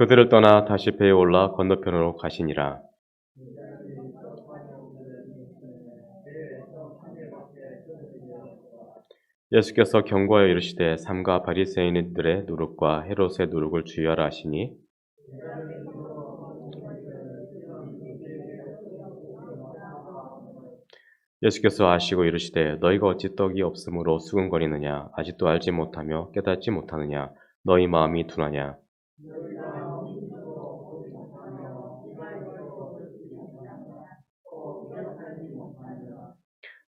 그들을 떠나 다시 배에 올라 건너편으로 가시니라. 예수께서 경고하여 이르시되 삼가 바리새인들의 누룩과 헤롯의 누룩을 주의하라 하시니 예수께서 아시고 이르시되 너희가 어찌 떡이 없으므로 수군거리느냐 아직도 알지 못하며 깨닫지 못하느냐 너희 마음이 둔하냐.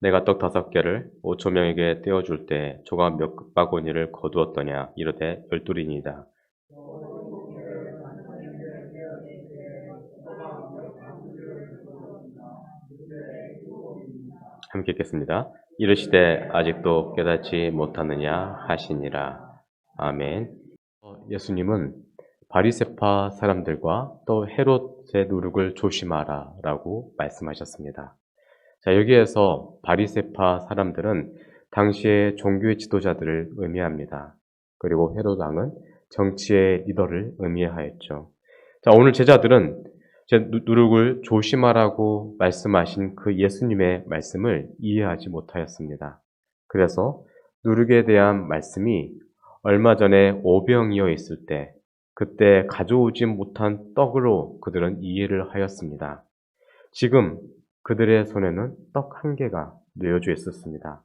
내가 떡 5개를 5,000명에게 떼어줄 때 조각 몇 바구니를 거두었더냐 이르되 12이니이다. 함께 읽겠습니다. 이르시되 아직도 깨닫지 못하느냐 하시니라. 아멘. 예수님은 바리새파 사람들과 또 헤롯의 누룩을 조심하라 라고 말씀하셨습니다. 자, 여기에서 바리새파 사람들은 당시의 종교의 지도자들을 의미합니다. 그리고 헤롯 왕은 정치의 리더를 의미하였죠. 자, 오늘 제자들은 누룩을 조심하라고 말씀하신 그 예수님의 말씀을 이해하지 못하였습니다. 그래서 누룩에 대한 말씀이 얼마 전에 오병이어 있을 때 그때 가져오지 못한 떡으로 그들은 이해를 하였습니다. 지금 그들의 손에는 떡 1개가 놓여져 있었습니다.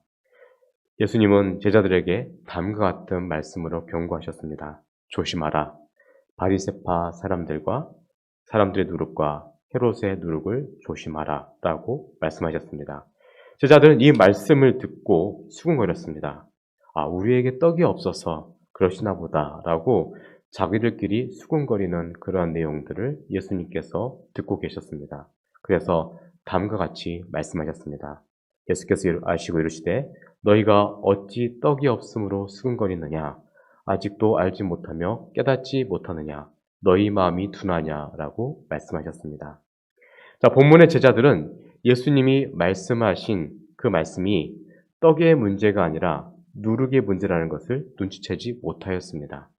예수님은 제자들에게 다음과 같은 말씀으로 경고하셨습니다. 조심하라. 바리새파 사람들의 누룩과 헤롯의 누룩을 조심하라 라고 말씀하셨습니다. 제자들은 이 말씀을 듣고 수군거렸습니다. 아, 우리에게 떡이 없어서 그러시나 보다 라고 자기들끼리 수군거리는 그러한 내용들을 예수님께서 듣고 계셨습니다. 그래서 다음과 같이 말씀하셨습니다. 예수께서 아시고 이르시되 너희가 어찌 떡이 없으므로 수군거리느냐 아직도 알지 못하며 깨닫지 못하느냐 너희 마음이 둔하냐라고 말씀하셨습니다. 자, 본문의 제자들은 예수님이 말씀하신 그 말씀이 떡의 문제가 아니라 누룩의 문제라는 것을 눈치채지 못하였습니다.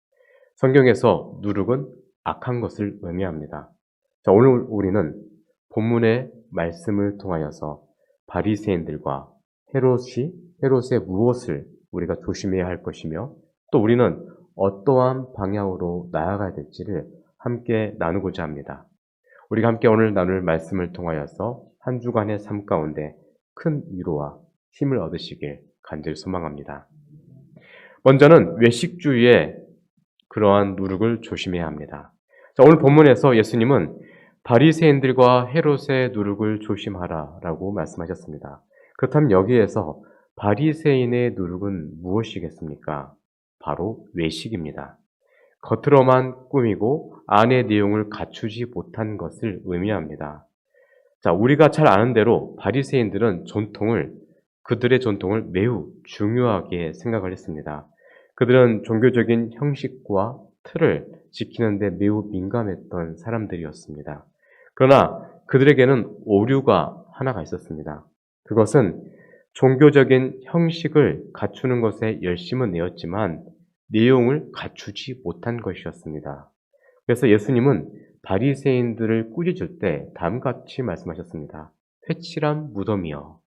성경에서 누룩은 악한 것을 의미합니다. 자, 오늘 우리는 본문의 말씀을 통하여서 바리새인들과 헤롯의 무엇을 우리가 조심해야 할 것이며 또 우리는 어떠한 방향으로 나아가야 될지를 함께 나누고자 합니다. 우리가 함께 오늘 나눌 말씀을 통하여서 한 주간의 삶 가운데 큰 위로와 힘을 얻으시길 간절히 소망합니다. 먼저는 외식주의의 그러한 누룩을 조심해야 합니다. 자, 오늘 본문에서 예수님은 바리새인들과 헤롯의 누룩을 조심하라 라고 말씀하셨습니다. 그렇다면 여기에서 바리새인의 누룩은 무엇이겠습니까? 바로 외식입니다. 겉으로만 꾸미고 안의 내용을 갖추지 못한 것을 의미합니다. 자, 우리가 잘 아는 대로 바리새인들은 그들의 전통을 매우 중요하게 생각을 했습니다. 그들은 종교적인 형식과 틀을 지키는 데 매우 민감했던 사람들이었습니다. 그러나 그들에게는 오류가 하나가 있었습니다. 그것은 종교적인 형식을 갖추는 것에 열심은 내었지만 내용을 갖추지 못한 것이었습니다. 그래서 예수님은 바리새인들을 꾸짖을 때 다음과 같이 말씀하셨습니다. 회칠한 무덤이여.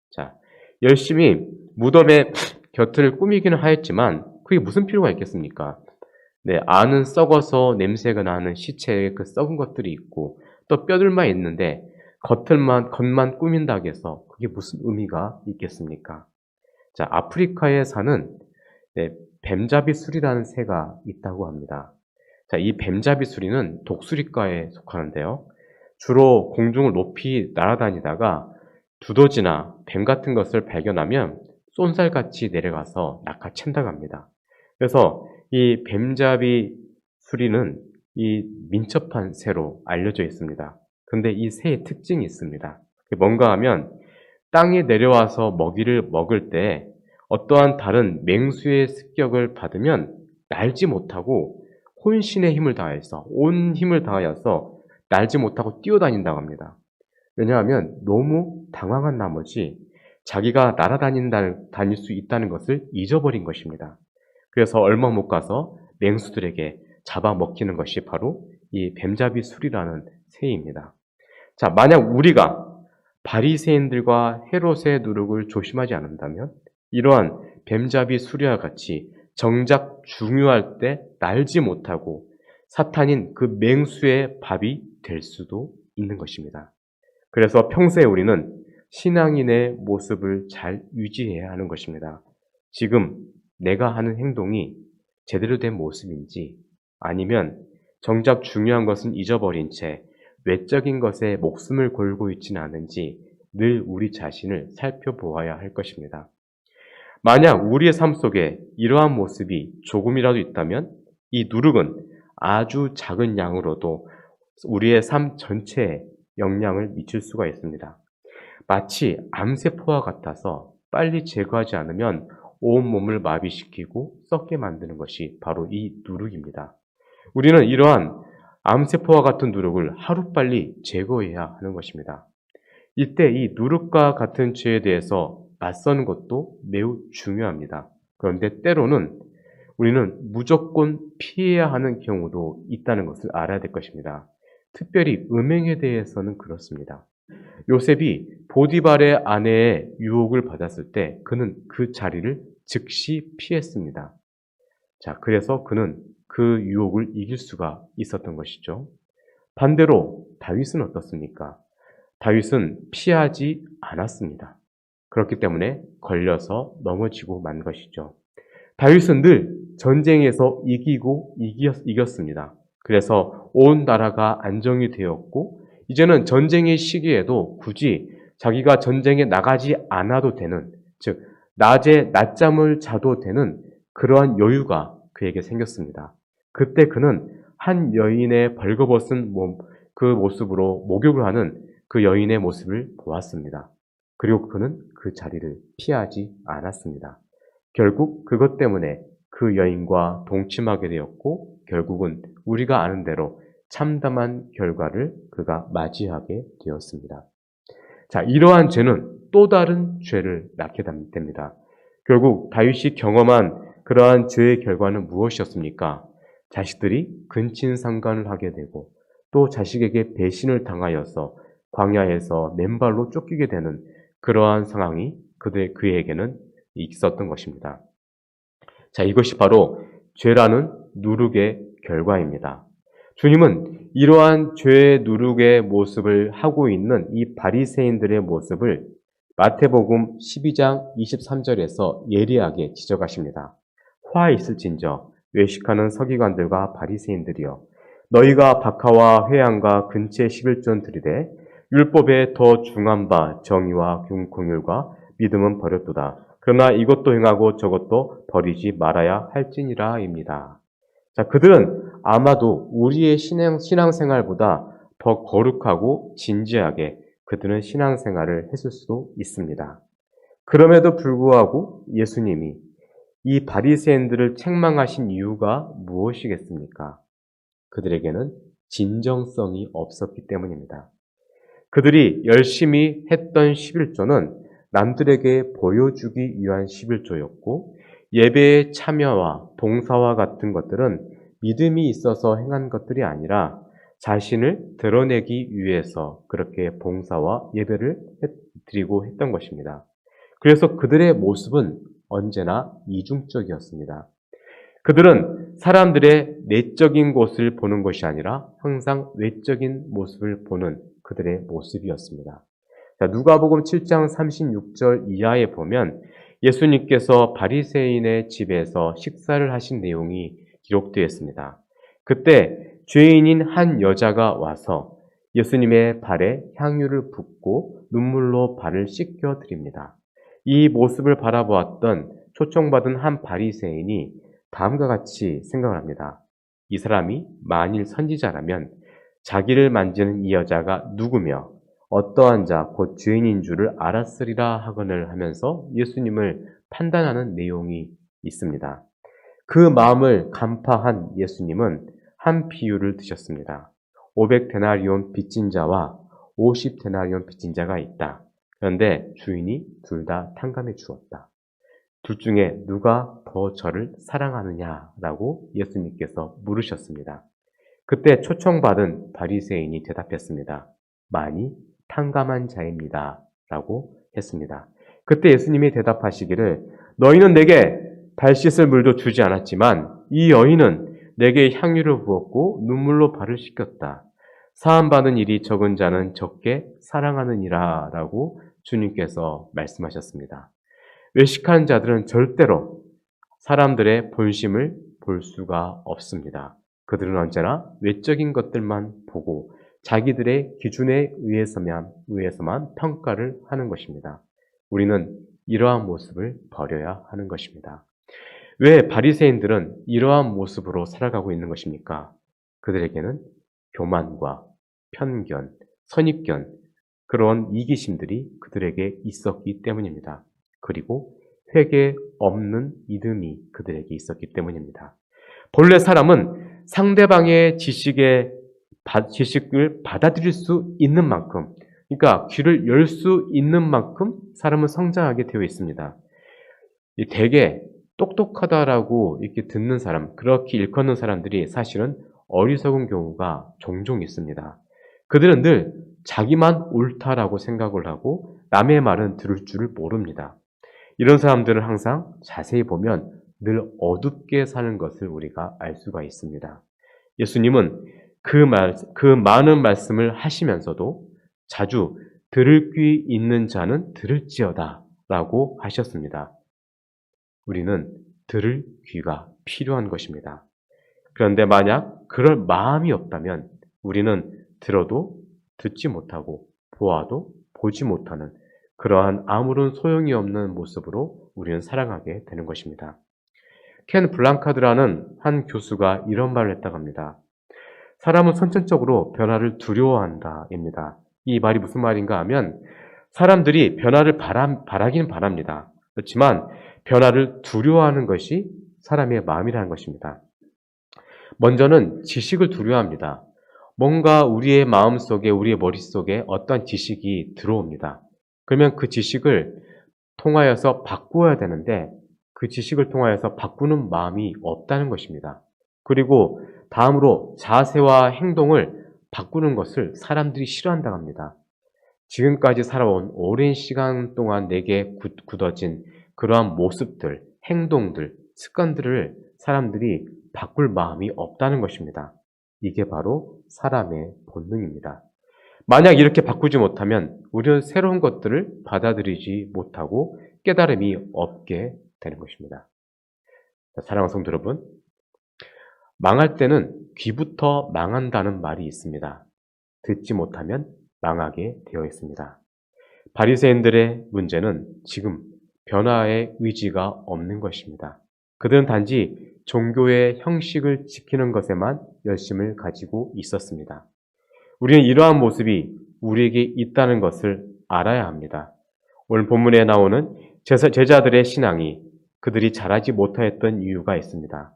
자, 열심히 무덤의 곁을 꾸미기는 하였지만 그게 무슨 필요가 있겠습니까? 네, 안은 썩어서 냄새가 나는 시체에 그 썩은 것들이 있고 또 뼈들만 있는데 겉만 꾸민다고 해서 그게 무슨 의미가 있겠습니까? 자, 아프리카에 사는 뱀잡이 수리라는 새가 있다고 합니다. 자, 이 뱀잡이 수리는 독수리과에 속하는데요. 주로 공중을 높이 날아다니다가 두더지나 뱀 같은 것을 발견하면 쏜살같이 내려가서 낚아챈다고 합니다. 그래서 이 뱀잡이 수리는 이 민첩한 새로 알려져 있습니다. 근데 이 새의 특징이 있습니다. 뭔가 하면 땅에 내려와서 먹이를 먹을 때 어떠한 다른 맹수의 습격을 받으면 날지 못하고 혼신의 힘을 다해서 온 힘을 다하여서 날지 못하고 뛰어다닌다고 합니다. 왜냐하면 너무 당황한 나머지 자기가 다닐 수 있다는 것을 잊어버린 것입니다. 그래서 얼마 못 가서 맹수들에게 잡아먹히는 것이 바로 이 뱀잡이 술이라는 새입니다. 자, 만약 우리가 바리새인들과 헤롯의 누룩을 조심하지 않는다면 이러한 뱀잡이 수리와 같이 정작 중요할 때 날지 못하고 사탄인 그 맹수의 밥이 될 수도 있는 것입니다. 그래서 평소에 우리는 신앙인의 모습을 잘 유지해야 하는 것입니다. 지금 내가 하는 행동이 제대로 된 모습인지 아니면 정작 중요한 것은 잊어버린 채 외적인 것에 목숨을 걸고 있지는 않은지 늘 우리 자신을 살펴보아야 할 것입니다. 만약 우리의 삶 속에 이러한 모습이 조금이라도 있다면 이 누룩은 아주 작은 양으로도 우리의 삶 전체에 영향을 미칠 수가 있습니다. 마치 암세포와 같아서 빨리 제거하지 않으면 온몸을 마비시키고 썩게 만드는 것이 바로 이 누룩입니다. 우리는 이러한 암세포와 같은 누룩을 하루빨리 제거해야 하는 것입니다. 이때 이 누룩과 같은 죄에 대해서 맞서는 것도 매우 중요합니다. 그런데 때로는 우리는 무조건 피해야 하는 경우도 있다는 것을 알아야 될 것입니다. 특별히 음행에 대해서는 그렇습니다. 요셉이 보디발의 아내의 유혹을 받았을 때 그는 그 자리를 즉시 피했습니다. 자, 그래서 그는 그 유혹을 이길 수가 있었던 것이죠. 반대로 다윗은 어떻습니까? 다윗은 피하지 않았습니다. 그렇기 때문에 걸려서 넘어지고 만 것이죠. 다윗은 늘 전쟁에서 이기고 이겼습니다. 그래서 온 나라가 안정이 되었고 이제는 전쟁의 시기에도 굳이 자기가 전쟁에 나가지 않아도 되는, 즉 낮에 낮잠을 자도 되는 그러한 여유가 그에게 생겼습니다. 그때 그는 한 여인의 벌거벗은 그 모습으로 목욕을 하는 그 여인의 모습을 보았습니다. 그리고 그는 그 자리를 피하지 않았습니다. 결국 그것 때문에 그 여인과 동침하게 되었고 결국은 우리가 아는 대로 참담한 결과를 그가 맞이하게 되었습니다. 자, 이러한 죄는 또 다른 죄를 낳게 됩니다. 결국 다윗이 경험한 그러한 죄의 결과는 무엇이었습니까? 자식들이 근친상간을 하게 되고 또 자식에게 배신을 당하여서 광야에서 맨발로 쫓기게 되는 그러한 상황이 그에게는 있었던 것입니다. 자, 이것이 바로 죄라는 누룩의 결과입니다. 주님은 이러한 죄의 누룩의 모습을 하고 있는 이 바리새인들의 모습을 마태복음 12장 23절에서 예리하게 지적하십니다. 화 있을진저 외식하는 서기관들과 바리새인들이여 너희가 박하와 회양과 근체 11조 드리되 율법에 더 중한 바 정의와 긍휼과 믿음은 버렸도다. 그러나 이것도 행하고 저것도 버리지 말아야 할지니라입니다. 자, 그들은 아마도 우리의 신앙생활보다 더 거룩하고 진지하게 그들은 신앙생활을 했을 수도 있습니다. 그럼에도 불구하고 예수님이 이 바리새인들을 책망하신 이유가 무엇이겠습니까? 그들에게는 진정성이 없었기 때문입니다. 그들이 열심히 했던 11조는 남들에게 보여주기 위한 11조였고 예배의 참여와 봉사와 같은 것들은 믿음이 있어서 행한 것들이 아니라 자신을 드러내기 위해서 그렇게 봉사와 예배를 드리고 했던 것입니다. 그래서 그들의 모습은 언제나 이중적이었습니다. 그들은 사람들의 내적인 것을 보는 것이 아니라 항상 외적인 모습을 보는 그들의 모습이었습니다. 자, 누가복음 7장 36절 이하에 보면 예수님께서 바리새인의 집에서 식사를 하신 내용이 기록되어 있습니다. 그때 죄인인 한 여자가 와서 예수님의 발에 향유를 붓고 눈물로 발을 씻겨 드립니다. 이 모습을 바라보았던 초청받은 한 바리새인이 다음과 같이 생각을 합니다. 이 사람이 만일 선지자라면 자기를 만지는 이 여자가 누구며 어떠한 자, 곧 죄인인 줄을 알았으리라 하거늘 하면서 예수님을 판단하는 내용이 있습니다. 그 마음을 간파한 예수님은 한 비유를 드셨습니다. 500데나리온 빚진 자와 50데나리온 빚진 자가 있다. 그런데 주인이 둘 다 탕감해 주었다. 둘 중에 누가 더 저를 사랑하느냐라고 예수님께서 물으셨습니다. 그때 초청받은 바리새인이 대답했습니다. 많이 탕감한 자입니다. 라고 했습니다. 그때 예수님이 대답하시기를 너희는 내게 발 씻을 물도 주지 않았지만 이 여인은 내게 향유를 부었고 눈물로 발을 씻겼다. 사함받은 일이 적은 자는 적게 사랑하느니라 라고 주님께서 말씀하셨습니다. 외식하는 자들은 절대로 사람들의 본심을 볼 수가 없습니다. 그들은 언제나 외적인 것들만 보고 자기들의 기준에 의해서만 평가를 하는 것입니다. 우리는 이러한 모습을 버려야 하는 것입니다. 왜 바리새인들은 이러한 모습으로 살아가고 있는 것입니까? 그들에게는 교만과 편견, 선입견, 그런 이기심들이 그들에게 있었기 때문입니다. 그리고 회개 없는 믿음이 그들에게 있었기 때문입니다. 본래 사람은 상대방의 지식을 받아들일 수 있는 만큼, 그러니까 귀를 열 수 있는 만큼 사람은 성장하게 되어 있습니다. 되게 똑똑하다라고 이렇게 듣는 사람, 그렇게 일컫는 사람들이 사실은 어리석은 경우가 종종 있습니다. 그들은 늘 자기만 옳다라고 생각을 하고 남의 말은 들을 줄을 모릅니다. 이런 사람들은 항상 자세히 보면 늘 어둡게 사는 것을 우리가 알 수가 있습니다. 예수님은 그 많은 말씀을 하시면서도 자주 들을 귀 있는 자는 들을지어다 라고 하셨습니다. 우리는 들을 귀가 필요한 것입니다. 그런데 만약 그럴 마음이 없다면 우리는 들어도 듣지 못하고 보아도 보지 못하는 그러한 아무런 소용이 없는 모습으로 우리는 살아가게 되는 것입니다. 켄 블랑카드라는 한 교수가 이런 말을 했다고 합니다. 사람은 선천적으로 변화를 두려워한다입니다. 이 말이 무슨 말인가 하면 사람들이 변화를 바라긴 바랍니다. 그렇지만 변화를 두려워하는 것이 사람의 마음이라는 것입니다. 먼저는 지식을 두려워합니다. 뭔가 우리의 마음속에, 우리의 머릿속에 어떤 지식이 들어옵니다. 그러면 그 지식을 통하여서 바꾸어야 되는데 그 지식을 통하여서 바꾸는 마음이 없다는 것입니다. 그리고 다음으로 자세와 행동을 바꾸는 것을 사람들이 싫어한다고 합니다. 지금까지 살아온 오랜 시간 동안 내게 굳어진 그러한 모습들, 행동들, 습관들을 사람들이 바꿀 마음이 없다는 것입니다. 이게 바로 사람의 본능입니다. 만약 이렇게 바꾸지 못하면 우리는 새로운 것들을 받아들이지 못하고 깨달음이 없게 되는 것입니다. 사랑하는 성도 여러분, 망할 때는 귀부터 망한다는 말이 있습니다. 듣지 못하면 망하게 되어 있습니다. 바리새인들의 문제는 지금 변화의 의지가 없는 것입니다. 그들은 단지 종교의 형식을 지키는 것에만 열심을 가지고 있었습니다. 우리는 이러한 모습이 우리에게 있다는 것을 알아야 합니다. 오늘 본문에 나오는 제자들의 신앙이 그들이 잘하지 못하였던 이유가 있습니다.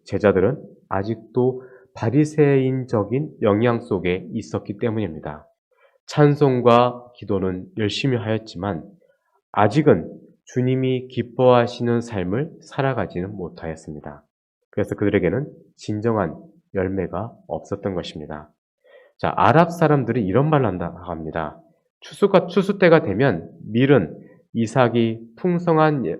제자들은 아직도 바리새인적인 영향 속에 있었기 때문입니다. 찬송과 기도는 열심히 하였지만 아직은 주님이 기뻐하시는 삶을 살아가지는 못하였습니다. 그래서 그들에게는 진정한 열매가 없었던 것입니다. 자, 아랍 사람들이 이런 말을 한다고 합니다. 추수 때가 되면 밀은 이삭이 풍성한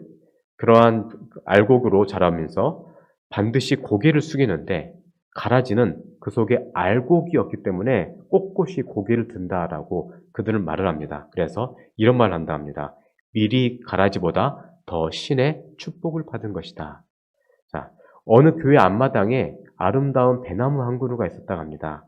그러한 알곡으로 자라면서 반드시 고개를 숙이는데 가라지는 그 속에 알곡이 없기 때문에 꼿꼿이 고개를 든다라고 그들은 말을 합니다. 그래서 이런 말을 한다 합니다. 밀이 가라지보다 더 신의 축복을 받은 것이다. 자, 어느 교회 앞마당에 아름다운 배나무 한 그루가 있었다고 합니다.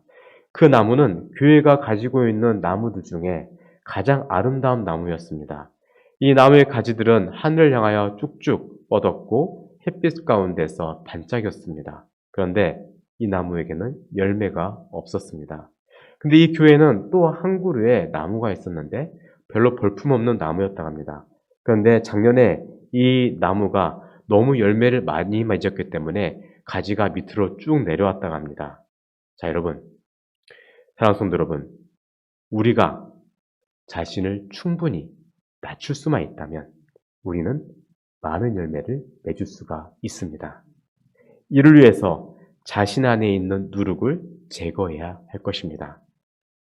그 나무는 교회가 가지고 있는 나무들 중에 가장 아름다운 나무였습니다. 이 나무의 가지들은 하늘을 향하여 쭉쭉 뻗었고 햇빛 가운데서 반짝였습니다. 그런데 이 나무에게는 열매가 없었습니다. 근데 이 교회는 또 한 그루에 나무가 있었는데 별로 볼품없는 나무였다고 합니다. 그런데 작년에 이 나무가 너무 열매를 많이 맺었기 때문에 가지가 밑으로 쭉 내려왔다고 합니다. 자, 여러분, 사랑하는 성도 여러분, 우리가 자신을 충분히 낮출 수만 있다면 우리는 많은 열매를 맺을 수가 있습니다. 이를 위해서 자신 안에 있는 누룩을 제거해야 할 것입니다.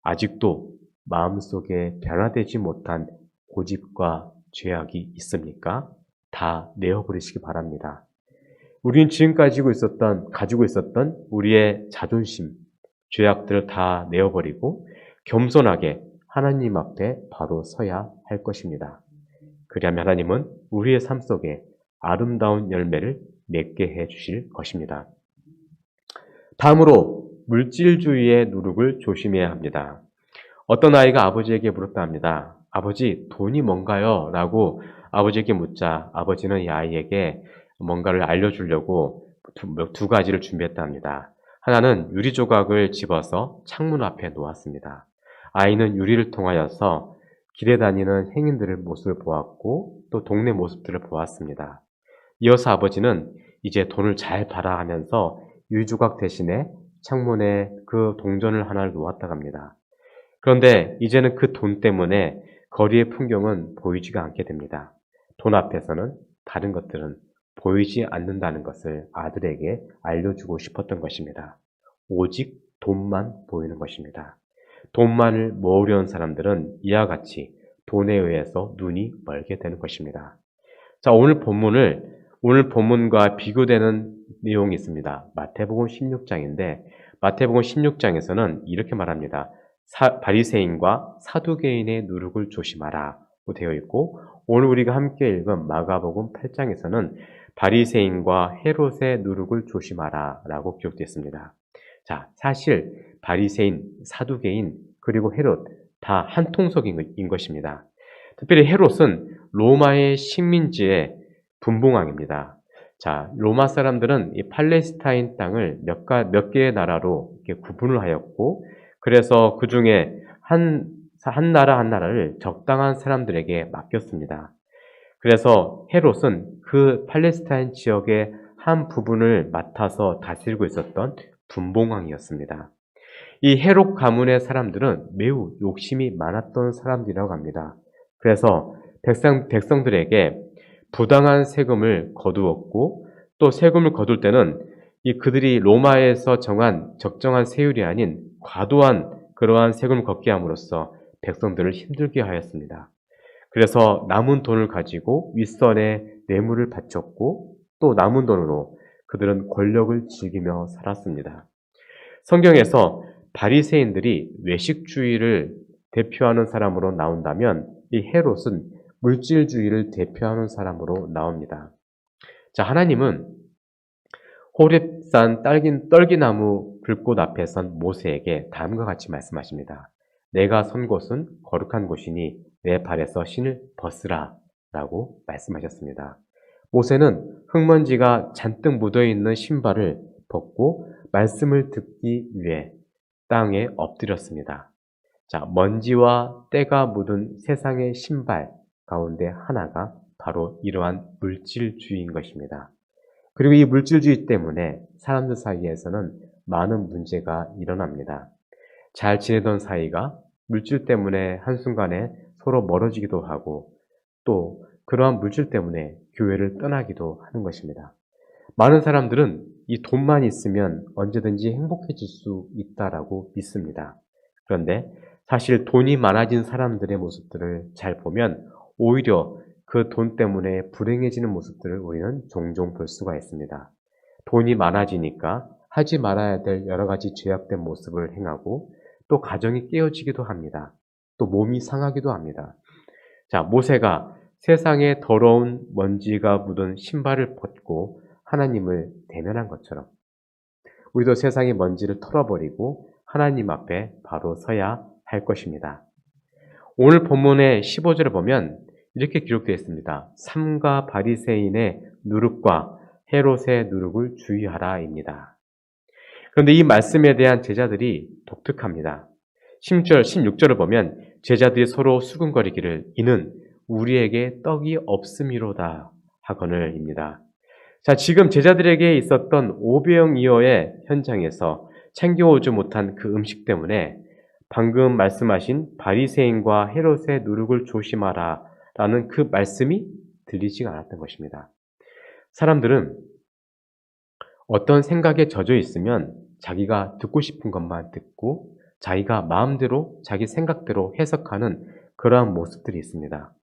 아직도 마음속에 변화되지 못한 고집과 죄악이 있습니까? 다 내어버리시기 바랍니다. 우리는 지금까지 가지고 있었던 우리의 자존심, 죄악들을 다 내어버리고 겸손하게 하나님 앞에 바로 서야 할 것입니다. 그리하면 하나님은 우리의 삶 속에 아름다운 열매를 맺게 해 주실 것입니다. 다음으로 물질주의의 누룩을 조심해야 합니다. 어떤 아이가 아버지에게 물었다 합니다. 아버지, 돈이 뭔가요? 라고 아버지에게 묻자 아버지는 이 아이에게 뭔가를 알려주려고 두 가지를 준비했다 합니다. 하나는 유리 조각을 집어서 창문 앞에 놓았습니다. 아이는 유리를 통하여서 길에 다니는 행인들의 모습을 보았고 또 동네 모습들을 보았습니다. 이어서 아버지는 이제 돈을 잘 봐라 하면서 유리 조각 대신에 창문에 그 동전을 하나를 놓았다고 합니다. 그런데 이제는 그 돈 때문에 거리의 풍경은 보이지가 않게 됩니다. 돈 앞에서는 다른 것들은 보이지 않는다는 것을 아들에게 알려주고 싶었던 것입니다. 오직 돈만 보이는 것입니다. 돈만을 모으려는 사람들은 이와 같이 돈에 의해서 눈이 멀게 되는 것입니다. 자, 오늘 본문과 비교되는 내용이 있습니다. 마태복음 16장인데 마태복음 16장에서는 이렇게 말합니다. 바리새인과 사두개인의 누룩을 조심하라 되어 있고 오늘 우리가 함께 읽은 마가복음 8장에서는 바리새인과 헤롯의 누룩을 조심하라 라고 기록되어 있습니다. 자, 사실 바리새인, 사두개인 그리고 헤롯 다 한 통속인 것입니다. 특별히 헤롯은 로마의 식민지의 분봉왕입니다. 자, 로마 사람들은 이 팔레스타인 땅을 몇 개의 나라로 이렇게 구분을 하였고 그래서 그 중에 한 나라를 적당한 사람들에게 맡겼습니다. 그래서 헤롯은 그 팔레스타인 지역의 한 부분을 맡아서 다스리고 있었던 분봉왕이었습니다. 이 헤롯 가문의 사람들은 매우 욕심이 많았던 사람들이라고 합니다. 그래서 백성들에게 부당한 세금을 거두었고 또 세금을 거둘 때는 그들이 로마에서 정한 적정한 세율이 아닌 과도한 그러한 세금을 걷게 함으로써 백성들을 힘들게 하였습니다. 그래서 남은 돈을 가지고 윗선에 뇌물을 바쳤고 또 남은 돈으로 그들은 권력을 즐기며 살았습니다. 성경에서 바리새인들이 외식주의를 대표하는 사람으로 나온다면 이 헤롯은 물질주의를 대표하는 사람으로 나옵니다. 자, 하나님은 호렙산 떨기나무 불꽃 앞에 선 모세에게 다음과 같이 말씀하십니다. 내가 선 곳은 거룩한 곳이니 내 발에서 신을 벗으라 라고 말씀하셨습니다. 모세는 흙먼지가 잔뜩 묻어있는 신발을 벗고 말씀을 듣기 위해 땅에 엎드렸습니다. 자, 먼지와 때가 묻은 세상의 신발 가운데 하나가 바로 이러한 물질주의인 것입니다. 그리고 이 물질주의 때문에 사람들 사이에서는 많은 문제가 일어납니다. 잘 지내던 사이가 물질 때문에 한순간에 서로 멀어지기도 하고 또 그러한 물질 때문에 교회를 떠나기도 하는 것입니다. 많은 사람들은 이 돈만 있으면 언제든지 행복해질 수 있다라고 믿습니다. 그런데 사실 돈이 많아진 사람들의 모습들을 잘 보면 오히려 그 돈 때문에 불행해지는 모습들을 우리는 종종 볼 수가 있습니다. 돈이 많아지니까 하지 말아야 될 여러 가지 죄악된 모습을 행하고 또 가정이 깨어지기도 합니다. 또 몸이 상하기도 합니다. 자, 모세가 세상에 더러운 먼지가 묻은 신발을 벗고 하나님을 대면한 것처럼 우리도 세상의 먼지를 털어버리고 하나님 앞에 바로 서야 할 것입니다. 오늘 본문의 15절을 보면 이렇게 기록되어 있습니다. 삼가 바리새인의 누룩과 헤롯의 누룩을 주의하라입니다. 그런데 이 말씀에 대한 제자들이 독특합니다. 16절을 보면 제자들이 서로 수군거리기를 이는 우리에게 떡이 없음이로다 하거늘입니다. 자, 지금 제자들에게 있었던 오병이어의 현장에서 챙겨오지 못한 그 음식 때문에 방금 말씀하신 바리새인과 헤롯의 누룩을 조심하라 라는 그 말씀이 들리지가 않았던 것입니다. 사람들은 어떤 생각에 젖어 있으면 자기가 듣고 싶은 것만 듣고 자기가 마음대로 자기 생각대로 해석하는 그러한 모습들이 있습니다.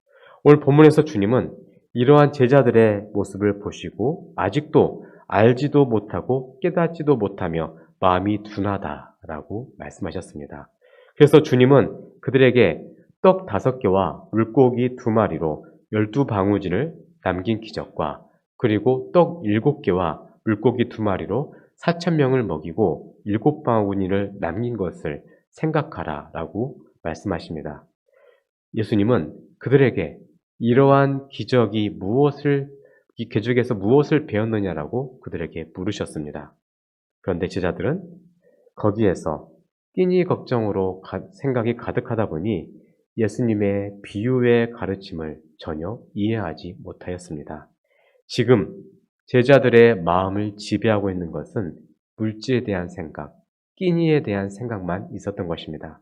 오늘 본문에서 주님은 이러한 제자들의 모습을 보시고 아직도 알지도 못하고 깨닫지도 못하며 마음이 둔하다라고 말씀하셨습니다. 그래서 주님은 그들에게 떡 5개와 물고기 2마리로 12방울지를 남긴 기적과 그리고 떡 7개와 물고기 2마리로 4,000명을 먹이고 7바구니를 남긴 것을 생각하라 라고 말씀하십니다. 예수님은 그들에게 이러한 기적이 이 기적에서 무엇을 배웠느냐라고 그들에게 물으셨습니다. 그런데 제자들은 거기에서 끼니 걱정으로 생각이 가득하다 보니 예수님의 비유의 가르침을 전혀 이해하지 못하였습니다. 지금 제자들의 마음을 지배하고 있는 것은 물질에 대한 생각, 끼니에 대한 생각만 있었던 것입니다.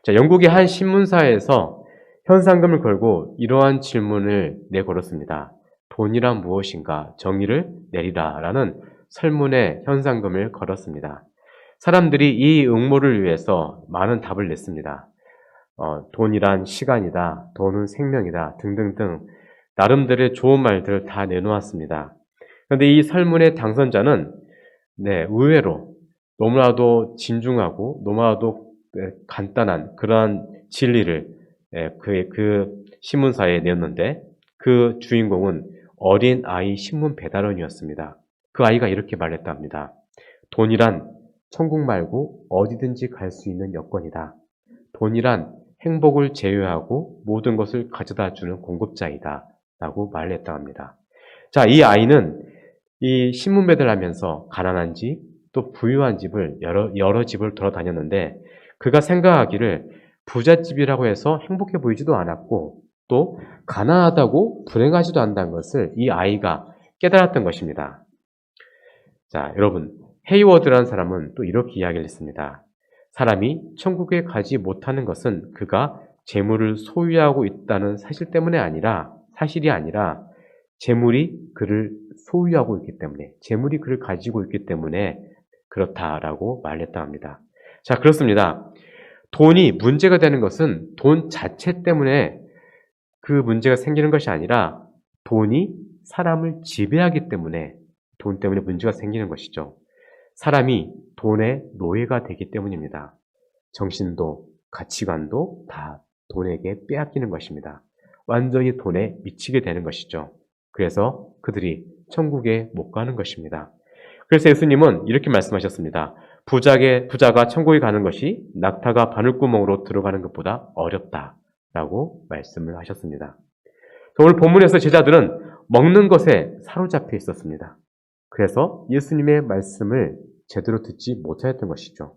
자, 영국의 한 신문사에서 현상금을 걸고 이러한 질문을 내걸었습니다. 돈이란 무엇인가? 정의를 내리라 라는 설문에 현상금을 걸었습니다. 사람들이 이 응모를 위해서 많은 답을 냈습니다. 돈이란 시간이다, 돈은 생명이다 등등등 나름대로의 좋은 말들을 다 내놓았습니다. 그런데 이 설문의 당선자는 의외로 너무나도 진중하고 너무나도 간단한 그러한 진리를 그 신문사에 내었는데 그 주인공은 어린 아이 신문 배달원이었습니다. 그 아이가 이렇게 말했답니다. 돈이란 천국 말고 어디든지 갈 수 있는 여권이다. 돈이란 행복을 제외하고 모든 것을 가져다 주는 공급자이다. 라고 말했다고 합니다. 자, 이 아이는 이 신문 배달하면서 가난한 집, 또 부유한 집을 여러 집을 돌아다녔는데 그가 생각하기를 부잣집이라고 해서 행복해 보이지도 않았고 또 가난하다고 불행하지도 않다는 것을 이 아이가 깨달았던 것입니다. 자, 여러분, 헤이워드라는 사람은 또 이렇게 이야기를 했습니다. 사람이 천국에 가지 못하는 것은 그가 재물을 소유하고 있다는 사실이 아니라 재물이 그를 소유하고 있기 때문에, 재물이 그를 가지고 있기 때문에 그렇다라고 말했다 합니다. 자, 그렇습니다. 돈이 문제가 되는 것은 돈 자체 때문에 그 문제가 생기는 것이 아니라 돈이 사람을 지배하기 때문에 돈 때문에 문제가 생기는 것이죠. 사람이 돈의 노예가 되기 때문입니다. 정신도 가치관도 다 돈에게 빼앗기는 것입니다. 완전히 돈에 미치게 되는 것이죠. 그래서 그들이 천국에 못 가는 것입니다. 그래서 예수님은 이렇게 말씀하셨습니다. 부자가 천국에 가는 것이 낙타가 바늘구멍으로 들어가는 것보다 어렵다라고 말씀을 하셨습니다. 오늘 본문에서 제자들은 먹는 것에 사로잡혀 있었습니다. 그래서 예수님의 말씀을 제대로 듣지 못하였던 것이죠.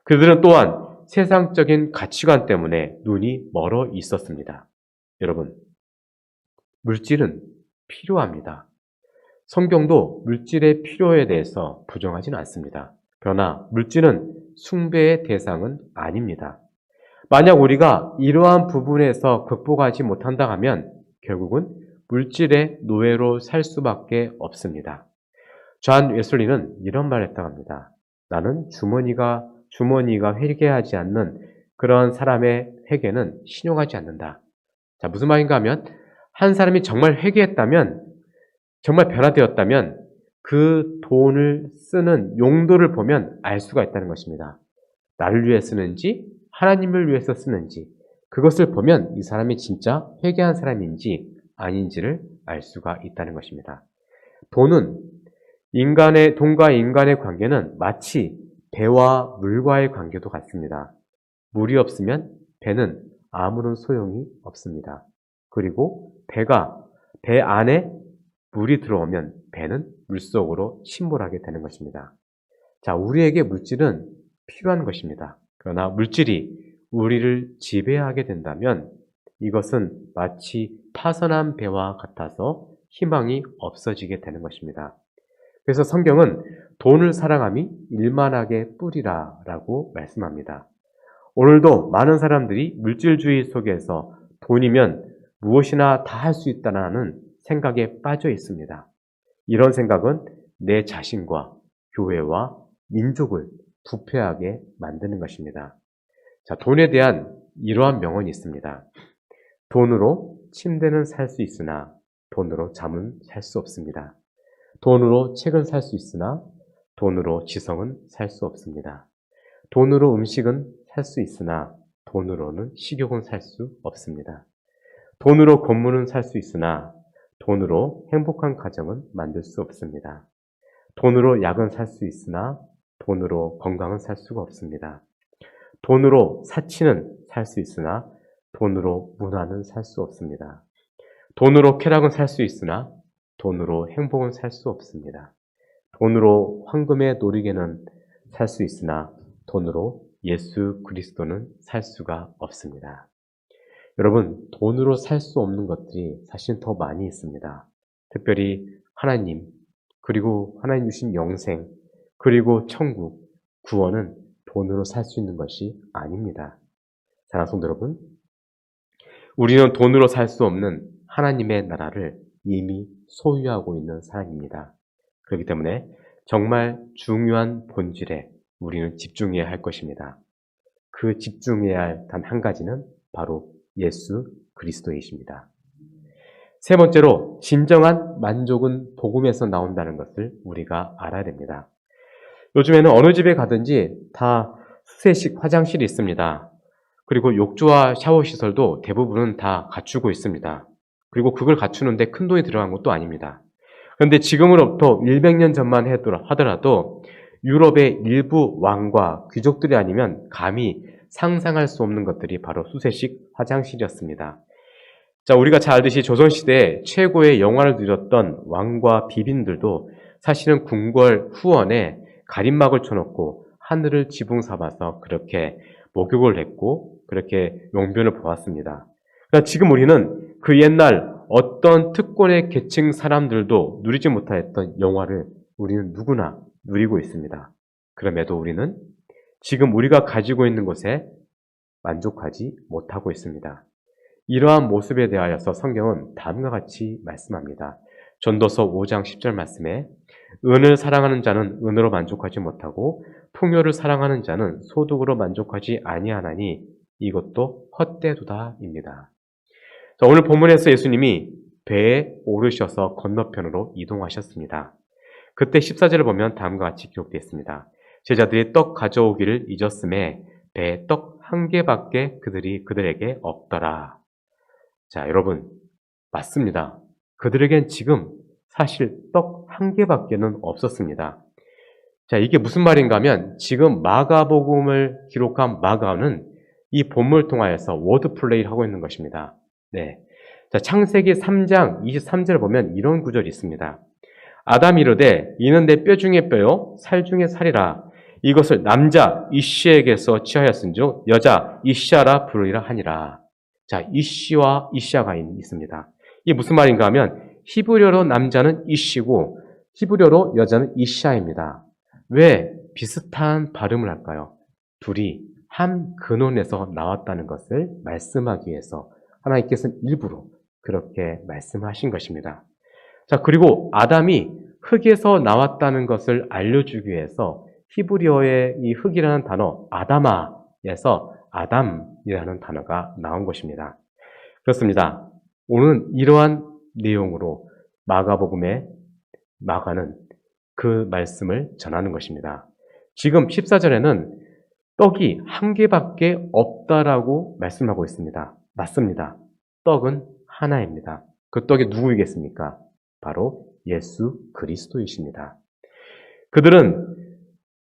그들은 또한 세상적인 가치관 때문에 눈이 멀어 있었습니다. 여러분, 물질은 필요합니다. 성경도 물질의 필요에 대해서 부정하지는 않습니다. 그러나 물질은 숭배의 대상은 아닙니다. 만약 우리가 이러한 부분에서 극복하지 못한다 하면 결국은 물질의 노예로 살 수밖에 없습니다. 존 웨슬리는 이런 말을 했다고 합니다. 나는 주머니가 회개하지 않는 그런 사람의 회개는 신용하지 않는다. 자, 무슨 말인가 하면 한 사람이 정말 회개했다면, 정말 변화되었다면 그 돈을 쓰는 용도를 보면 알 수가 있다는 것입니다. 나를 위해 쓰는지 하나님을 위해서 쓰는지 그것을 보면 이 사람이 진짜 회개한 사람인지 아닌지를 알 수가 있다는 것입니다. 돈과 인간의 관계는 마치 배와 물과의 관계도 같습니다. 물이 없으면 배는 아무런 소용이 없습니다. 그리고 배 안에 물이 들어오면 배는 물속으로 침몰하게 되는 것입니다. 자, 우리에게 물질은 필요한 것입니다. 그러나 물질이 우리를 지배하게 된다면 이것은 마치 파선한 배와 같아서 희망이 없어지게 되는 것입니다. 그래서 성경은 돈을 사랑함이 일만하게 뿌리라 라고 말씀합니다. 오늘도 많은 사람들이 물질주의 속에서 돈이면 무엇이나 다 할 수 있다는 생각에 빠져 있습니다. 이런 생각은 내 자신과 교회와 민족을 부패하게 만드는 것입니다. 자, 돈에 대한 이러한 명언이 있습니다. 돈으로 침대는 살 수 있으나 돈으로 잠은 살 수 없습니다. 돈으로 책은 살 수 있으나 돈으로 지성은 살 수 없습니다. 돈으로 음식은 살 수 있으나 돈으로는 식욕은 살 수 없습니다. 돈으로 건물은 살 수 있으나 돈으로 행복한 가정은 만들 수 없습니다. 돈으로 약은 살 수 있으나 돈으로 건강은 살 수가 없습니다. 돈으로 사치는 살 수 있으나 돈으로 문화는 살 수 없습니다. 돈으로 쾌락은 살 수 있으나 돈으로 행복은 살 수 없습니다. 돈으로 황금의 놀이개는 살 수 있으나 돈으로 예수 그리스도는 살 수가 없습니다. 여러분, 돈으로 살 수 없는 것들이 사실 더 많이 있습니다. 특별히 하나님, 그리고 하나님 주신 영생, 그리고 천국, 구원은 돈으로 살 수 있는 것이 아닙니다. 사랑하는 성도 여러분, 우리는 돈으로 살 수 없는 하나님의 나라를 이미 소유하고 있는 사람입니다. 그렇기 때문에 정말 중요한 본질에 우리는 집중해야 할 것입니다. 그 집중해야 할 단 한 가지는 바로 예수 그리스도이십니다. 세 번째로 진정한 만족은 복음에서 나온다는 것을 우리가 알아야 됩니다. 요즘에는 어느 집에 가든지 다 수세식 화장실이 있습니다. 그리고 욕조와 샤워 시설도 대부분은 다 갖추고 있습니다. 그리고 그걸 갖추는데 큰 돈이 들어간 것도 아닙니다. 그런데 지금으로부터 100년 전만 하더라도 유럽의 일부 왕과 귀족들이 아니면 감히 상상할 수 없는 것들이 바로 수세식 화장실이었습니다. 자, 우리가 잘 알듯이 조선시대에 최고의 영화를 누렸던 왕과 비빈들도 사실은 궁궐 후원에 가림막을 쳐놓고 하늘을 지붕 삼아서 그렇게 목욕을 했고 그렇게 용변을 보았습니다. 그러니까 지금 우리는 그 옛날 어떤 특권의 계층 사람들도 누리지 못했던 영화를 우리는 누구나 누리고 있습니다. 그럼에도 우리는 지금 우리가 가지고 있는 것에 만족하지 못하고 있습니다. 이러한 모습에 대하여서 성경은 다음과 같이 말씀합니다. 전도서 5장 10절 말씀에 은을 사랑하는 자는 은으로 만족하지 못하고 풍요를 사랑하는 자는 소득으로 만족하지 아니하나니 이것도 헛되도다입니다. 자, 오늘 본문에서 예수님이 배에 오르셔서 건너편으로 이동하셨습니다. 그때 14절을 보면 다음과 같이 기록되어 있습니다. 제자들이 떡 가져오기를 잊었음에 배에 떡 한 개밖에 그들에게 없더라. 자, 여러분, 맞습니다. 그들에겐 지금 사실 떡 한 개밖에는 없었습니다. 자, 이게 무슨 말인가 하면 지금 마가복음을 기록한 마가는 이 본문을 통하여서 워드 플레이를 하고 있는 것입니다. 네. 자, 창세기 3장 23절을 보면 이런 구절이 있습니다. 아담이 이르되 이는 내 뼈 중에 뼈요 살 중에 살이라 이것을 남자 이씨에게서 취하였은즉 여자 이씨아라 부르리라 하니라. 자, 이씨와 이씨아가 있습니다. 이게 무슨 말인가 하면 히브리어로 남자는 이씨고 히브리어로 여자는 이씨아입니다. 왜 비슷한 발음을 할까요? 둘이 한 근원에서 나왔다는 것을 말씀하기 위해서 하나님께서는 일부러 그렇게 말씀하신 것입니다. 자, 그리고 아담이 흙에서 나왔다는 것을 알려주기 위해서 히브리어의 이 흙이라는 단어 아다마에서 아담이라는 단어가 나온 것입니다. 그렇습니다. 오늘은 이러한 내용으로 마가복음의 마가는 그 말씀을 전하는 것입니다. 지금 14절에는 떡이 한 개밖에 없다라고 말씀하고 있습니다. 맞습니다. 떡은 하나입니다. 그 떡이 누구이겠습니까? 바로 예수 그리스도이십니다.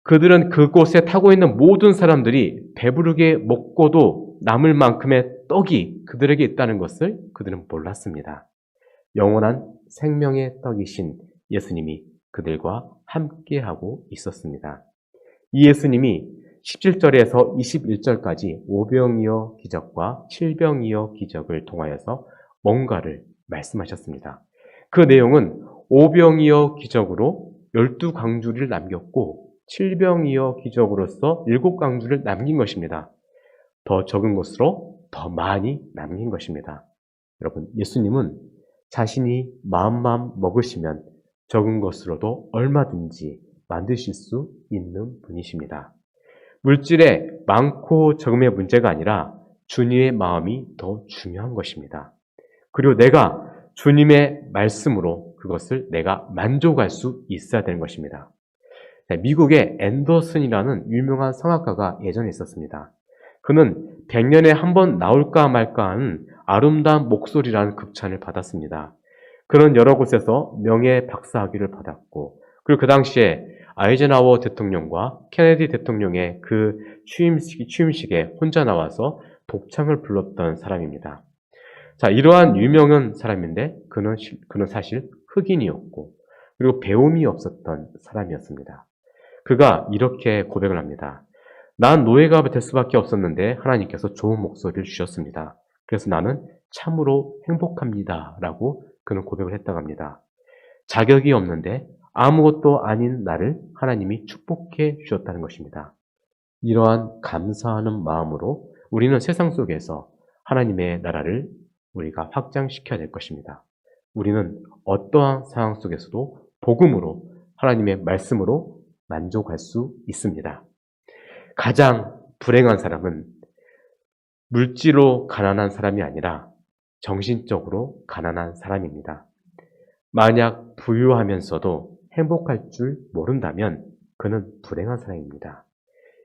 그들은 그곳에 타고 있는 모든 사람들이 배부르게 먹고도 남을 만큼의 떡이 그들에게 있다는 것을 그들은 몰랐습니다. 영원한 생명의 떡이신 예수님이 그들과 함께하고 있었습니다. 이 예수님이 17절에서 21절까지 오병이어 기적과 칠병이어 기적을 통하여서 뭔가를 말씀하셨습니다. 그 내용은 오병이어 기적으로 12강주를 남겼고 칠병이어 기적으로서 7강주를 남긴 것입니다. 더 적은 것으로 더 많이 남긴 것입니다. 여러분, 예수님은 자신이 마음만 먹으시면 적은 것으로도 얼마든지 만드실 수 있는 분이십니다. 물질의 많고 적음의 문제가 아니라 주님의 마음이 더 중요한 것입니다. 그리고 내가 주님의 말씀으로 그것을 내가 만족할 수 있어야 되는 것입니다. 미국의 앤더슨이라는 유명한 성악가가 예전에 있었습니다. 그는 100년에 한 번 나올까 말까 하는 아름다운 목소리라는 극찬을 받았습니다. 그는 여러 곳에서 명예 박사학위를 받았고, 그리고 그 당시에 아이젠하워 대통령과 케네디 대통령의 그 취임식에 혼자 나와서 독창을 불렀던 사람입니다. 자, 이러한 유명한 사람인데 그는 사실 흑인이었고, 그리고 배움이 없었던 사람이었습니다. 그가 이렇게 고백을 합니다. 난 노예가 될 수밖에 없었는데 하나님께서 좋은 목소리를 주셨습니다. 그래서 나는 참으로 행복합니다. 라고 그는 고백을 했다고 합니다. 자격이 없는데 아무것도 아닌 나를 하나님이 축복해 주셨다는 것입니다. 이러한 감사하는 마음으로 우리는 세상 속에서 하나님의 나라를 우리가 확장시켜야 될 것입니다. 우리는 어떠한 상황 속에서도 복음으로 하나님의 말씀으로 만족할 수 있습니다. 가장 불행한 사람은 물질로 가난한 사람이 아니라 정신적으로 가난한 사람입니다. 만약 부유하면서도 행복할 줄 모른다면 그는 불행한 사람입니다.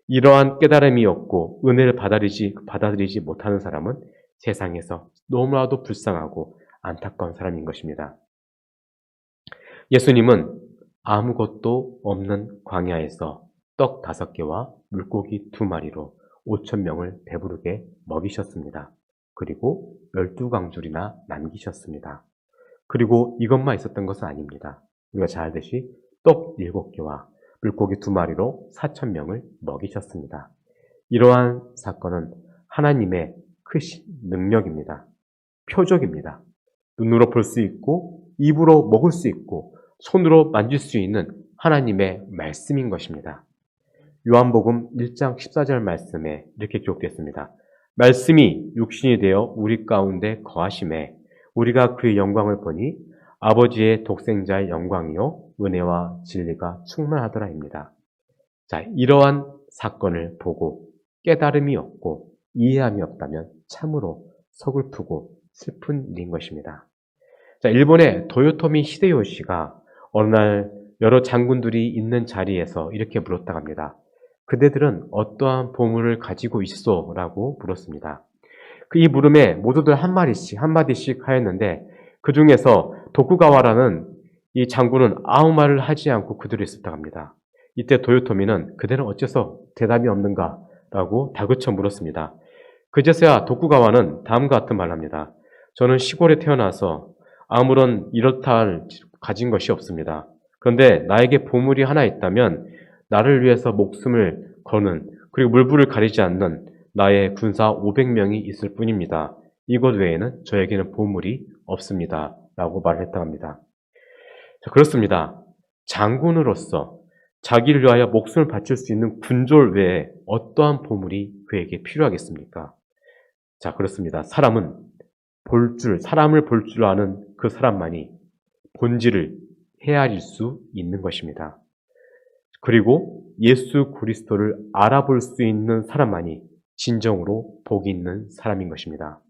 이러한 깨달음이 없고 은혜를 받아들이지 못하는 사람은 세상에서 너무나도 불쌍하고 안타까운 사람인 것입니다. 예수님은 아무것도 없는 광야에서 떡 5개와 물고기 2마리로 5,000명을 배부르게 먹이셨습니다. 그리고 12강줄이나 남기셨습니다. 그리고 이것만 있었던 것은 아닙니다. 우리가 잘 알듯이 떡 7개와 물고기 2마리로 4,000명을 먹이셨습니다. 이러한 사건은 하나님의 크신 능력입니다. 표적입니다. 눈으로 볼 수 있고 입으로 먹을 수 있고 손으로 만질 수 있는 하나님의 말씀인 것입니다. 요한복음 1장 14절 말씀에 이렇게 기록되었습니다. 말씀이 육신이 되어 우리 가운데 거하심에 우리가 그의 영광을 보니 아버지의 독생자의 영광이요 은혜와 진리가 충만하더라입니다. 자, 이러한 사건을 보고 깨달음이 없고 이해함이 없다면 참으로 서글프고 슬픈 일인 것입니다. 자, 일본의 도요토미 히데요시가 어느 날 여러 장군들이 있는 자리에서 이렇게 물었다고 합니다. 그대들은 어떠한 보물을 가지고 있어? 라고 물었습니다. 이 물음에 모두들 한마디씩 하였는데 그 중에서 도쿠가와라는 이 장군은 아무 말을 하지 않고 그대로 있었다고 합니다. 이때 도요토미는 그대는 어째서 대답이 없는가? 라고 다그쳐 물었습니다. 그제서야 도쿠가와는 다음과 같은 말을 합니다. 저는 시골에 태어나서 아무런 이렇다 할 가진 것이 없습니다. 그런데 나에게 보물이 하나 있다면 나를 위해서 목숨을 거는 그리고 물불을 가리지 않는 나의 군사 500명이 있을 뿐입니다. 이것 외에는 저에게는 보물이 없습니다. 라고 말을 했다고 합니다. 자, 그렇습니다. 장군으로서 자기를 위하여 목숨을 바칠 수 있는 군졸 외에 어떠한 보물이 그에게 필요하겠습니까? 자, 그렇습니다. 사람을 볼 줄 아는 그 사람만이 본질을 헤아릴 수 있는 것입니다. 그리고 예수 그리스도를 알아볼 수 있는 사람만이 진정으로 복이 있는 사람인 것입니다.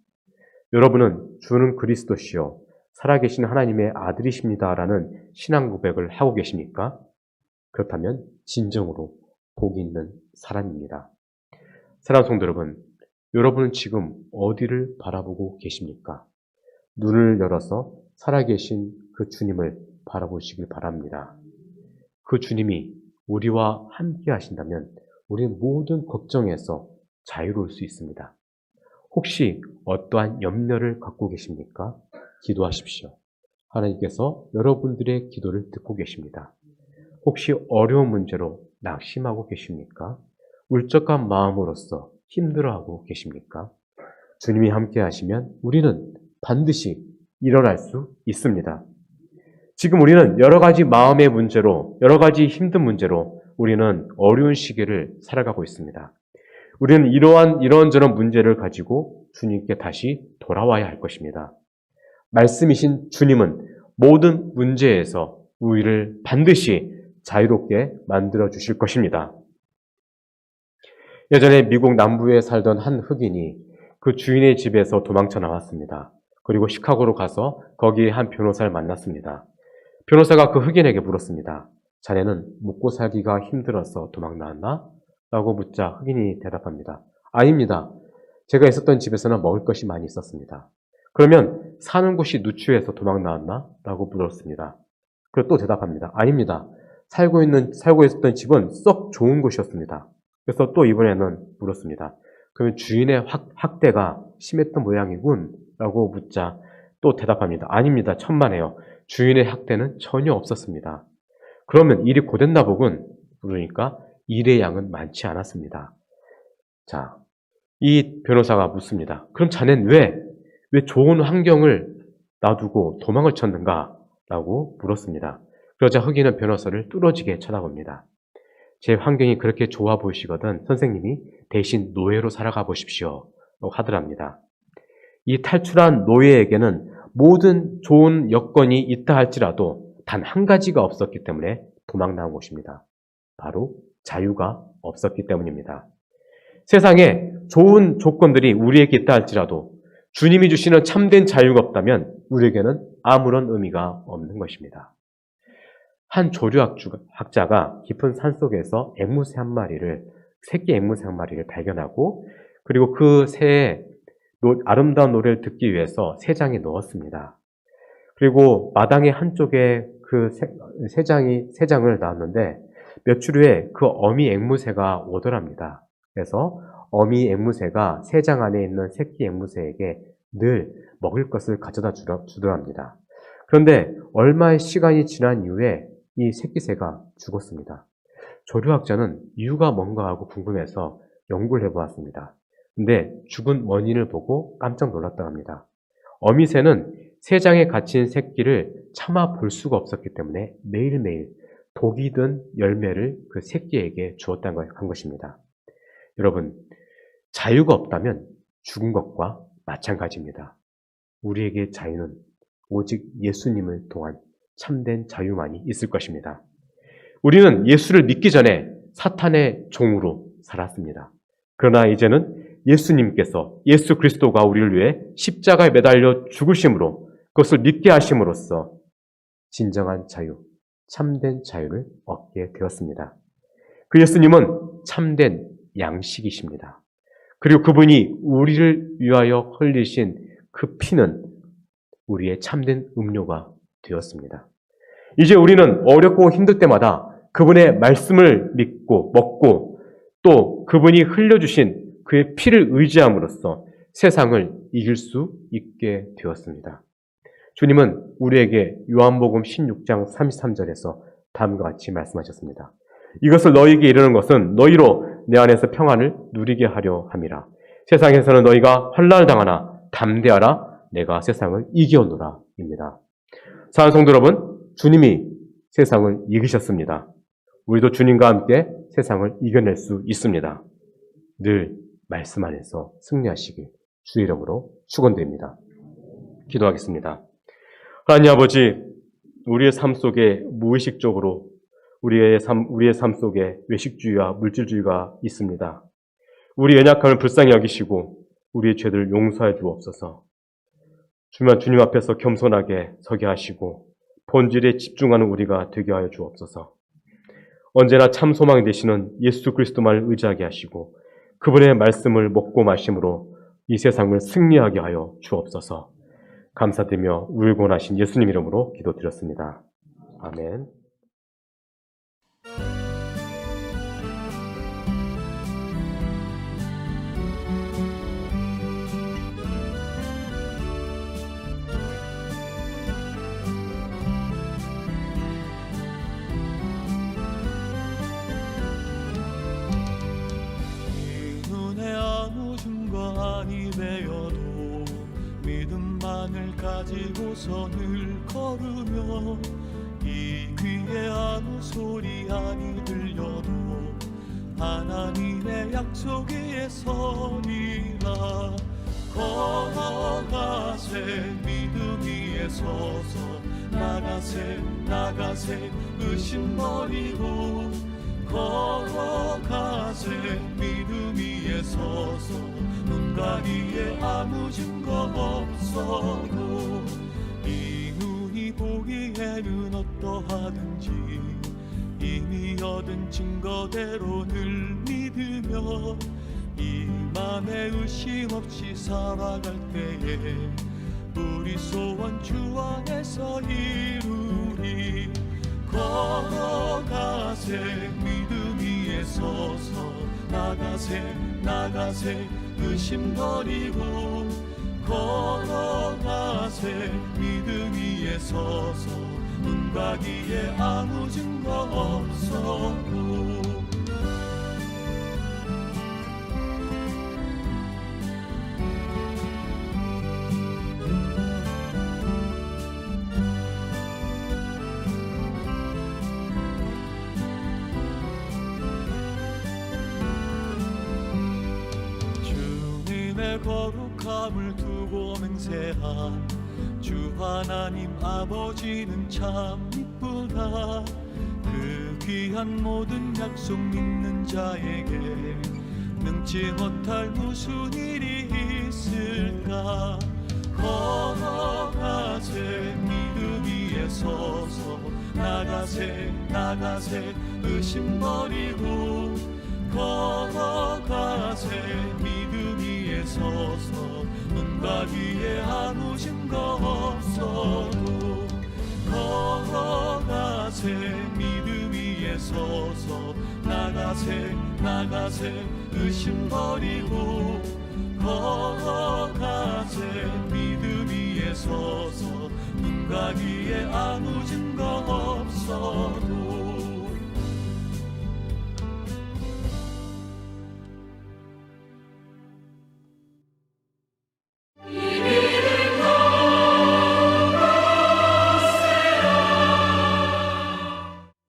여러분은 주는 그리스도시요 살아계신 하나님의 아들이십니다라는 신앙 고백을 하고 계십니까? 그렇다면 진정으로 복이 있는 사람입니다. 사랑하는 성도 여러분, 여러분은 지금 어디를 바라보고 계십니까? 눈을 열어서 살아계신 그 주님을 바라보시길 바랍니다. 그 주님이 우리와 함께 하신다면 우리는 모든 걱정에서 자유로울 수 있습니다. 혹시 어떠한 염려를 갖고 계십니까? 기도하십시오. 하나님께서 여러분들의 기도를 듣고 계십니다. 혹시 어려운 문제로 낙심하고 계십니까? 울적한 마음으로서 힘들어하고 계십니까? 주님이 함께 하시면 우리는 반드시 일어날 수 있습니다. 지금 우리는 여러 가지 마음의 문제로, 여러 가지 힘든 문제로 우리는 어려운 시기를 살아가고 있습니다. 우리는 이러한저런 문제를 가지고 주님께 다시 돌아와야 할 것입니다. 말씀이신 주님은 모든 문제에서 우리를 반드시 자유롭게 만들어 주실 것입니다. 예전에 미국 남부에 살던 한 흑인이 그 주인의 집에서 도망쳐 나왔습니다. 그리고 시카고로 가서 거기에 한 변호사를 만났습니다. 변호사가 그 흑인에게 물었습니다. 자네는 먹고 살기가 힘들어서 도망 나왔나? 라고 묻자 흑인이 대답합니다. 아닙니다. 제가 있었던 집에서는 먹을 것이 많이 있었습니다. 그러면 사는 곳이 누추해서 도망 나왔나? 라고 물었습니다. 그리고 또 대답합니다. 아닙니다. 살고 있었던 집은 썩 좋은 곳이었습니다. 그래서 또 이번에는 물었습니다. 그러면 주인의 학대가 심했던 모양이군? 라고 묻자 또 대답합니다. 아닙니다. 천만에요. 주인의 학대는 전혀 없었습니다. 그러면 일이 고됐나 보군? 그러니까 일의 양은 많지 않았습니다. 자, 이 변호사가 묻습니다. 그럼 자넨 왜 좋은 환경을 놔두고 도망을 쳤는가? 라고 물었습니다. 그러자 흑인은 변호사를 뚫어지게 쳐다봅니다. 제 환경이 그렇게 좋아 보이시거든 선생님이 대신 노예로 살아가 보십시오. 라고 하더랍니다. 이 탈출한 노예에게는 모든 좋은 여건이 있다 할지라도 단 한 가지가 없었기 때문에 도망 나온 것입니다. 바로 자유가 없었기 때문입니다. 세상에 좋은 조건들이 우리에게 있다 할지라도 주님이 주시는 참된 자유가 없다면 우리에게는 아무런 의미가 없는 것입니다. 한 조류학자가 깊은 산속에서 새끼 앵무새 한 마리를 발견하고 그리고 그 새의 아름다운 노래를 듣기 위해서 새장에 넣었습니다. 그리고 마당의 한쪽에 그 새장을 놨는데 며칠 후에 그 어미 앵무새가 오더랍니다. 그래서 어미 앵무새가 새장 안에 있는 새끼 앵무새에게 늘 먹을 것을 가져다 주더랍니다. 그런데 얼마의 시간이 지난 이후에 이 새끼 새가 죽었습니다. 조류학자는 이유가 뭔가 하고 궁금해서 연구를 해보았습니다. 근데 죽은 원인을 보고 깜짝 놀랐다고 합니다. 어미새는 새장에 갇힌 새끼를 참아 볼 수가 없었기 때문에 매일매일 독이 든 열매를 그 새끼에게 주었다는 한 것입니다. 여러분, 자유가 없다면 죽은 것과 마찬가지입니다. 우리에게 자유는 오직 예수님을 통한 참된 자유만이 있을 것입니다. 우리는 예수를 믿기 전에 사탄의 종으로 살았습니다. 그러나 이제는 예수님께서 예수 그리스도가 우리를 위해 십자가에 매달려 죽으심으로 그것을 믿게 하심으로써 진정한 자유, 참된 자유를 얻게 되었습니다. 그 예수님은 참된 양식이십니다. 그리고 그분이 우리를 위하여 흘리신 그 피는 우리의 참된 음료가 되었습니다. 이제 우리는 어렵고 힘들 때마다 그분의 말씀을 믿고 먹고 또 그분이 흘려주신 그의 피를 의지함으로써 세상을 이길 수 있게 되었습니다. 주님은 우리에게 요한복음 16장 33절에서 다음과 같이 말씀하셨습니다. 이것을 너희에게 이르는 것은 너희로 내 안에서 평안을 누리게 하려 함이라. 세상에서는 너희가 환난을 당하나 담대하라. 내가 세상을 이겨노라 입니다. 사랑하는 성도 여러분, 주님이 세상을 이기셨습니다. 우리도 주님과 함께 세상을 이겨낼 수 있습니다. 늘 말씀 안에서 승리하시길 주의 이름으로 축원드립니다. 기도하겠습니다. 하나님 아버지, 우리의 삶 속에 무의식적으로 우리의 삶 속에 외식주의와 물질주의가 있습니다. 우리 연약함을 불쌍히 여기시고 우리의 죄들을 용서해 주옵소서. 주님 앞에서 겸손하게 서게 하시고 본질에 집중하는 우리가 되게 하여 주옵소서. 언제나 참 소망이 되시는 예수 그리스도만을 의지하게 하시고 그분의 말씀을 먹고 마심으로 이 세상을 승리하게 하여 주옵소서. 감사드리며 울고 나신 예수님 이름으로 기도드렸습니다. 아멘. 아니 되어도 믿음만을 가지고서 늘 걸으며 이 귀에 아무 소리 아니 들려도 하나님의 약속 위에 서리라. 걸어가세 믿음 위에 서서 나가세 나가세 의심 버리고 걸어가세 믿음 위에 서서 눈 가리에 아무 증거 없어도 이 눈이 보기에는 어떠하든지 이미 얻은 증거대로 늘 믿으며 이 맘에 의심 없이 살아갈 때에 우리 소원 주 안에서 이루리 걸어가세 믿음 위에 서서 나가세 나가세 의심 버리고 걸어가세 믿음 위에 서서 눈 가기에 아무 증거 없어도 주님의 거룩함을 두고 맹세한 주 하나님 아버지는 참 이쁘다 그 귀한 모든 약속 믿는 자에게 능치 못할 무슨 일이 있을까 걸어가세 믿음 위에 서서 나가세 나가세 의심 버리고 걸어가세 믿음 위에 서서 눈 가기에 아무 증거 없어도 걸어가세 믿음 위에 서서 나가세 나가세 의심 버리고 걸어가세 믿음 위에 서서 눈 가기에 아무 증거 없어도